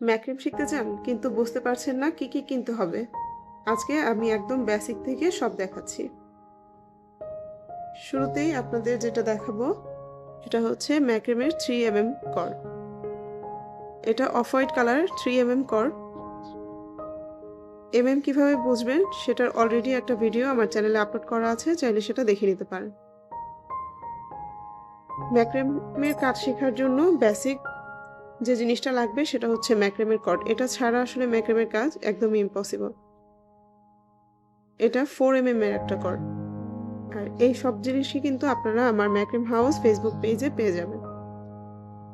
ম্যাক্রোম শিখতে চান কিন্তু বুঝতে পারছেন না কি কি কিনতে হবে। আজকে আমি একদম বেসিক থেকে সব দেখাচ্ছি। শুরুতেই আপনাদের যেটা দেখাবো সেটা হচ্ছে ম্যাক্রোমের 3mm কর্ড। এটা off white colour 3mm cord. কিভাবে বুঝবেন সেটার অলরেডি একটা ভিডিও আমার চ্যানেলে আপলোড করা আছে, চাইলে সেটা দেখে নিতে পারেন। ম্যাক্রোমের কাজ শেখার জন্য বেসিক যে জিনিসটা লাগবে সেটা হচ্ছে ম্যাক্রোমের কর্ড। এটা ছাড়া আসলে ম্যাক্রোমের কাজ একদমই ইম্পসিবল। এটা 4mm এর একটা কর্ড। আর এই সব জিনিসই কিন্তু আপনারা আমার ম্যাক্রোম হাউস ফেসবুক পেজে পেয়ে যাবেন।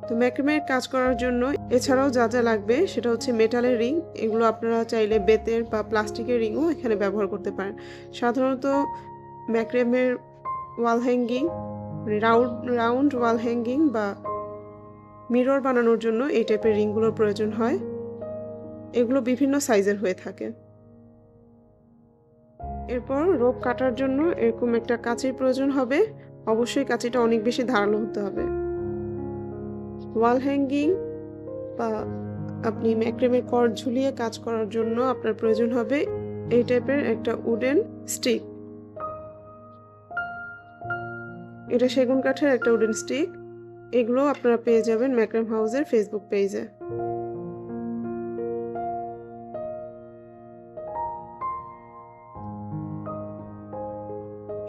তো ম্যাক্রোমের কাজ করার জন্য এছাড়াও যা যা লাগবে সেটা হচ্ছে মেটালের রিং। এগুলো আপনারা চাইলে বেতের বা প্লাস্টিকের রিংও এখানে ব্যবহার করতে পারেন। সাধারণত ম্যাক্রোমের wall hanging, round wall hanging বা মিরর বানানোর জন্য এই টাইপের রিংগুলোর প্রয়োজন হয়। এগুলো বিভিন্ন সাইজের হয়ে থাকে। এরপর রোপ কাটার জন্য এরকম একটা কাঁচির প্রয়োজন হবে। অবশ্যই কাঁচিটা অনেক বেশি ধারালো হতে হবে। ওয়াল হ্যাঙ্গিং বা আপনি ম্যাক্রোমের কর্ড ঝুলিয়ে কাজ করার জন্য আপনার প্রয়োজন হবে এই টাইপের একটা উডেন স্টিক। এটা সেগুন কাঠের একটা উডেন স্টিক। এগুলো আপনারা পেয়ে যাবেন ম্যাক্রোম হাউসের ফেসবুক পেজে।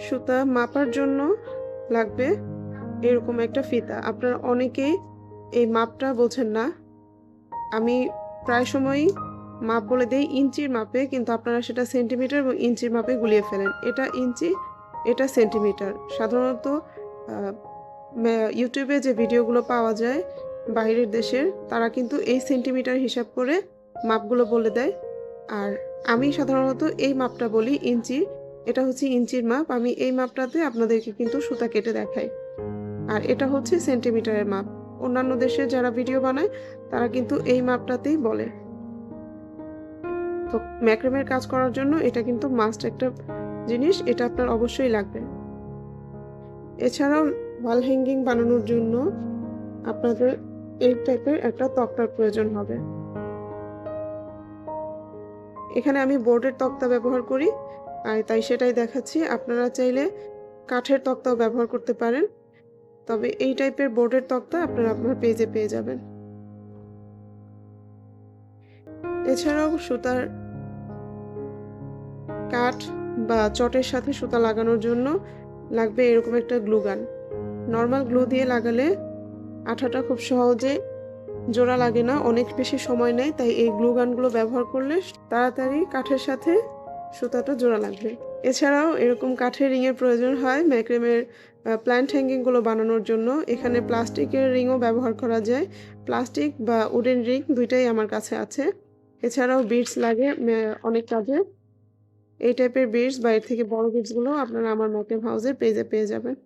সুতা মাপার জন্য লাগবে এরকম একটা ফিতা। আপনারা অনেকেই এই মাপটা বোঝেন না। আমি প্রায় সময়ই মাপ বলে দেই ইঞ্চির মাপে, কিন্তু আপনারা সেটা সেন্টিমিটার এবং ইঞ্চির মাপে গুলিয়ে ফেলেন। এটা ইঞ্চি, এটা সেন্টিমিটার। সাধারণত ইউটিউবে যে ভিডিওগুলো পাওয়া যায় বাইরের দেশের, তারা কিন্তু এই সেন্টিমিটার হিসাব করে মাপগুলো বলে দেয়। আর আমি সাধারণত এই মাপটা বলি ইঞ্চি। এটা হচ্ছে ইঞ্চির মাপ। আমি এই মাপটাতে আপনাদেরকে কিন্তু সুতা কেটে দেখাই। আর এটা হচ্ছে সেন্টিমিটারের মাপ। অন্যান্য দেশে যারা ভিডিও বানায় তারা কিন্তু এই মাপটাতেই বলে। তো ম্যাক্রোমের কাজ করার জন্য এটা কিন্তু মাস্ট একটা জিনিস, এটা আপনার অবশ্যই লাগবে। এছাড়াও ওয়াল হ্যাঙ্গিং বানানোর জন্য আপনাদের এই টাইপের একটা তক্তার প্রয়োজন হবে। এখানে আমি বোর্ডের তক্তা ব্যবহার করি, আর তাই সেটাই দেখাচ্ছি। আপনারা চাইলে কাঠের তক্তাও ব্যবহার করতে পারেন, তবে এই টাইপের বোর্ডের তক্তা আপনারা আপনার পেজে পেয়ে যাবেন। এছাড়াও সুতার কাঠ বা চটের সাথে সুতা লাগানোর জন্য লাগবে এরকম একটা গ্লু গান। নর্মাল গ্লু দিয়ে লাগালে আঠাটা খুব সহজে জোড়া লাগে না, অনেক বেশি সময় নেয়। তাই এই গ্লু গানগুলো ব্যবহার করলে তাড়াতাড়ি কাঠের সাথে সুতাটা জোড়া লাগবে। এছাড়াও এরকম কাঠের রিংয়ের প্রয়োজন হয় ম্যাক্রোমের প্ল্যান্ট হ্যাঙ্গিংগুলো বানানোর জন্য। এখানে প্লাস্টিকের রিংও ব্যবহার করা যায়। প্লাস্টিক বা উডেন রিং দুইটাই আমার কাছে আছে। এছাড়াও বিডস লাগে অনেক কাজে। এই টাইপের বিডস বা এর থেকে বড় বিডসগুলো আপনারা আমার ম্যাক্রোম হাউসের পেজে পেয়ে যাবেন।